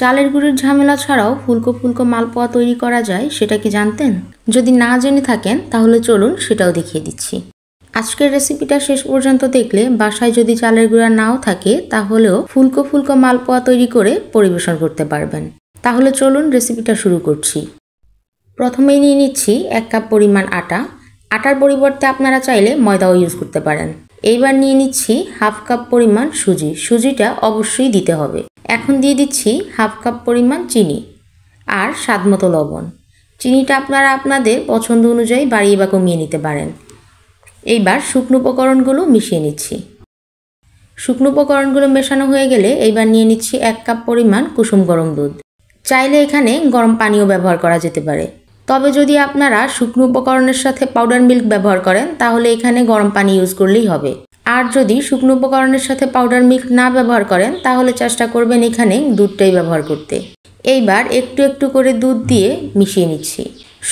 চালের গুঁড়ির ঝামেলা ছাড়াও ফুলকো ফুলকো মালপোয়া তৈরি করা যায়, সেটা কি জানতেন? যদি না জেনে থাকেন তাহলে চলুন সেটাও দেখিয়ে দিচ্ছি। আজকের রেসিপিটা শেষ পর্যন্ত দেখলে বাসায় যদি চালের গুঁড়া নাও থাকে তাহলেও ফুলকো ফুলকো মালপোয়া তৈরি করে পরিবেশন করতে পারবেন। তাহলে চলুন রেসিপিটা শুরু করছি। প্রথমেই নিয়ে নিচ্ছি 1 কাপ পরিমাণ আটা। আটার পরিবর্তে আপনারা চাইলে ময়দাও ইউজ করতে পারেন। এইবার নিয়ে নিচ্ছি 1/2 কাপ পরিমাণ সুজি। সুজিটা অবশ্যই দিতে হবে। এখন দিয়ে দিচ্ছি 1/2 কাপ পরিমাণ চিনি আর স্বাদমতো লবণ। চিনিটা আপনারা আপনাদের পছন্দ অনুযায়ী বাড়িয়ে বা কমিয়ে নিতে পারেন। এইবার শুকনো উপকরণগুলো মিশিয়ে নিচ্ছি। শুকনো উপকরণগুলো মেশানো হয়ে গেলে এইবার নিয়ে নিচ্ছি 1 কাপ পরিমাণ কুসুম গরম দুধ। চাইলে এখানে গরম পানিও ব্যবহার করা যেতে পারে, তবে যদি আপনারা শুকনো উপকরণের সাথে পাউডার মিল্ক ব্যবহার করেন তাহলে এখানে গরম পানি ইউজ করলেই হবে। আর যদি শুকনো উপকরণের সাথে পাউডার মিল্ক না ব্যবহার করেন তাহলে চেষ্টা করবেন এখানে দুধটাই ব্যবহার করতে। এইবার একটু একটু করে দুধ দিয়ে মিশিয়ে নিচ্ছি।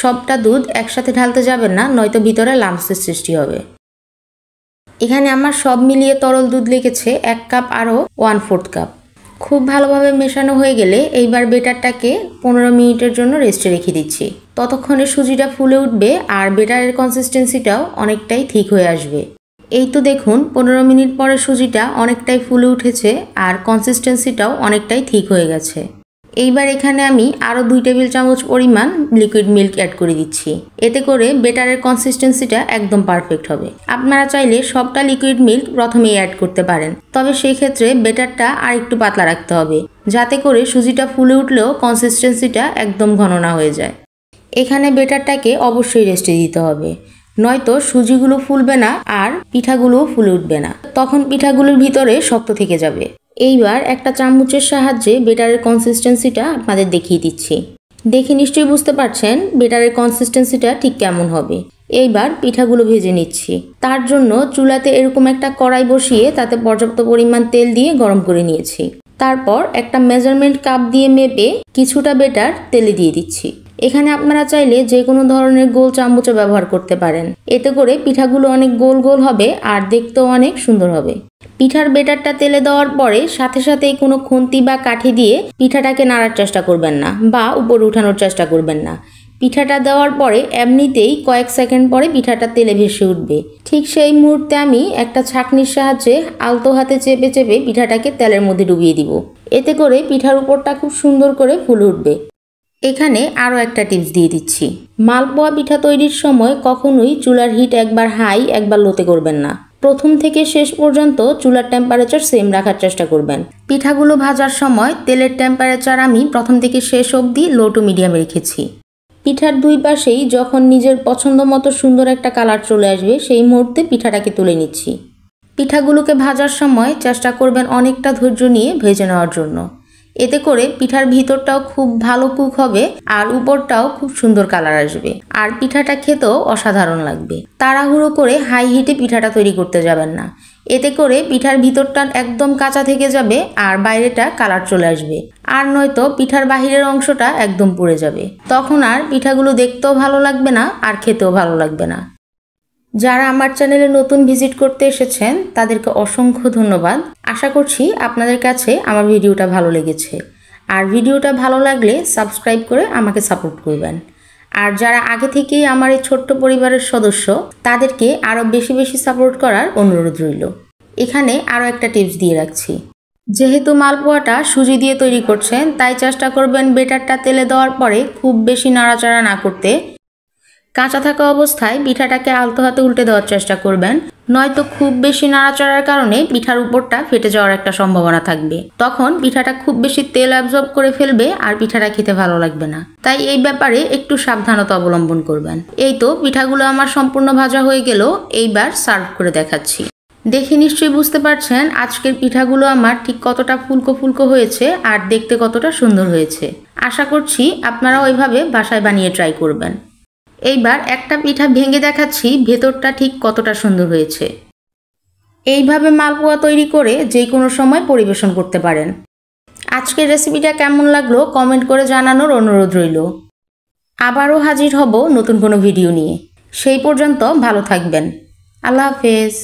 সবটা দুধ একসাথে ঢালতে যাবেন না, নয়তো ভিতরে লাম্পসের সৃষ্টি হবে। এখানে আমার সব মিলিয়ে তরল দুধ লেগেছে 1 কাপ আরও 1/4 কাপ। খুব ভালোভাবে মেশানো হয়ে গেলে এইবার বেটারটাকে 15 মিনিটের জন্য রেস্টে রেখে দিচ্ছি। ততক্ষণে সুজিটা ফুলে উঠবে আর বেটারের কনসিস্টেন্সিটাও অনেকটাই ঠিক হয়ে আসবে। এই তো দেখুন 15 মিনিট পরে সুজিটা অনেকটাই ফুলে উঠেছে আর কনসিস্টেন্সিটাও অনেকটাই ঠিক হয়ে গেছে। এইবার এখানে আমি আরও 2 টেবিল চামচ পরিমাণ লিকুইড মিল্ক অ্যাড করে দিচ্ছি। এতে করে বেটারের কনসিস্টেন্সিটা একদম পারফেক্ট হবে। আপনারা চাইলে সবটা লিকুইড মিল্ক প্রথমেই অ্যাড করতে পারেন, তবে সেই ক্ষেত্রে বেটারটা আর একটু পাতলা রাখতে হবে, যাতে করে সুজিটা ফুলে উঠলেও কনসিস্টেন্সিটা একদম ঘন না হয়ে যায়। এখানে বেটারটাকে অবশ্যই রেস্টে দিতে হবে, নয়তো সুজিগুলো ফুলবে না আর পিঠাগুলোও ফুলে উঠবে না, তখন পিঠাগুলোর ভিতরে শক্ত থেকে যাবে। এইবার একটা চামচের সাহায্যে বেটারের কনসিস্টেন্সিটা আপনাদের দেখিয়ে দিচ্ছি। দেখে নিশ্চয়ই বুঝতে পারছেন বেটারের কনসিস্টেন্সিটা ঠিক কেমন হবে। এইবার পিঠাগুলো ভেজে নিচ্ছি। তার জন্য চুলাতে এরকম একটা কড়াই বসিয়ে তাতে পর্যাপ্ত পরিমাণ তেল দিয়ে গরম করে নিয়েছি। তারপর একটা মেজারমেন্ট কাপ দিয়ে মেপে কিছুটা বেটার তেলে দিয়ে দিচ্ছি। এখানে আপনারা চাইলে যে কোনো ধরনের গোল চামচও ব্যবহার করতে পারেন। এতে করে পিঠাগুলো অনেক গোল গোল হবে আর দেখতেও অনেক সুন্দর হবে। পিঠার বেটারটা তেলে দেওয়ার পরে সাথে সাথেই কোনো খুন্তি বা কাঠি দিয়ে পিঠাটাকে নাড়ার চেষ্টা করবেন না বা উপরে উঠানোর চেষ্টা করবেন না। পিঠাটা দেওয়ার পরে এমনিতেই কয়েক সেকেন্ড পরে পিঠাটা তেলে ভেসে উঠবে। ঠিক সেই মুহূর্তে আমি একটা ছাঁকনির সাহায্যে আলতো হাতে চেপে চেপে পিঠাটাকে তেলের মধ্যে ডুবিয়ে দিব। এতে করে পিঠার উপরটা খুব সুন্দর করে ফুলে উঠবে। এখানে আরও একটা টিপস দিয়ে দিচ্ছি। মালপোয়া পিঠা তৈরির সময় কখনোই চুলার হিট একবার হাই একবার লোতে করবেন না। প্রথম থেকে শেষ পর্যন্ত চুলার টেম্পারেচার সেম রাখার চেষ্টা করবেন। পিঠাগুলো ভাজার সময় তেলের টেম্পারেচার আমি প্রথম থেকে শেষ অবধি লো টু মিডিয়ামে রেখেছি। পিঠার দুই পাশেই যখন নিজের পছন্দ মতো সুন্দর একটা কালার চলে আসবে সেই মুহূর্তে পিঠাটাকে তুলে নিচ্ছি। পিঠাগুলোকে ভাজার সময় চেষ্টা করবেন অনেকটা ধৈর্য নিয়ে ভেজে নেওয়ার জন্য। এতে করে পিঠার ভিতরটাও খুব ভালো কুক হবে আর উপরটাও খুব সুন্দর কালার আসবে আর পিঠাটা খেতেও অসাধারণ লাগবে। তাড়াহুড়ো করে হাই হিটে পিঠাটা তৈরি করতে যাবেন না। এতে করে পিঠার ভিতরটা একদম কাঁচা থেকে যাবে আর বাইরেটা কালার চলে আসবে, আর নয়তো পিঠার বাহিরের অংশটা একদম পুড়ে যাবে। তখন আর পিঠাগুলো দেখতেও ভালো লাগবে না আর খেতেও ভালো লাগবে না। যারা আমার চ্যানেলে নতুন ভিজিট করতে এসেছেন তাদেরকে অসংখ্য ধন্যবাদ। আশা করছি আপনাদের কাছে আমার ভিডিওটা ভালো লেগেছে। আর ভিডিওটা ভালো লাগলে সাবস্ক্রাইব করে আমাকে সাপোর্ট করবেন। আর যারা আগে থেকেই আমার এই ছোট্ট পরিবারের সদস্য তাদেরকে আরও বেশি বেশি সাপোর্ট করার অনুরোধ রইল। এখানে আরও একটা টিপস দিয়ে রাখছি। যেহেতু মালপোয়াটা সুজি দিয়ে তৈরি করছেন তাই চেষ্টা করবেন বেটারটা তেলে দেওয়ার পরে খুব বেশি নাড়াচাড়া না করতে। কাঁচা থাকা অবস্থায় পিঠাটাকে আলতো হাতে উল্টে দেওয়ার চেষ্টা করবেন, নয়তো খুব বেশি নাড়াচাড়ার কারণে পিঠার উপরটা ফেটে যাওয়ার একটা সম্ভাবনা থাকবে। তখন পিঠাটা খুব বেশি তেল অ্যাবজর্ব করে ফেলবে আর পিঠাটা খেতে ভালো লাগবে না। তাই এই ব্যাপারে একটু সাবধানতা অবলম্বন করবেন। এই তো পিঠাগুলো আমার সম্পূর্ণ ভাজা হয়ে গেল। এইবার সার্ভ করে দেখাচ্ছি। দেখে নিশ্চয়ই বুঝতে পারছেন আজকের পিঠাগুলো আমার ঠিক কতটা ফুলকো ফুলকো হয়েছে আর দেখতে কতটা সুন্দর হয়েছে। আশা করছি আপনারাও ওইভাবে বাসায় বানিয়ে ট্রাই করবেন। এইবার একটা পিঠা ভেঙে দেখাচ্ছি ভেতরটা ঠিক কতটা সুন্দর হয়েছে। এইভাবে মালপোয়া তৈরি করে যে কোনো সময় পরিবেশন করতে পারেন। আজকের রেসিপিটা কেমন লাগলো কমেন্ট করে জানানোর অনুরোধ রইল। আবারও হাজির হব নতুন কোনো ভিডিও নিয়ে। সেই পর্যন্ত ভালো থাকবেন। আল্লাহ হাফেজ।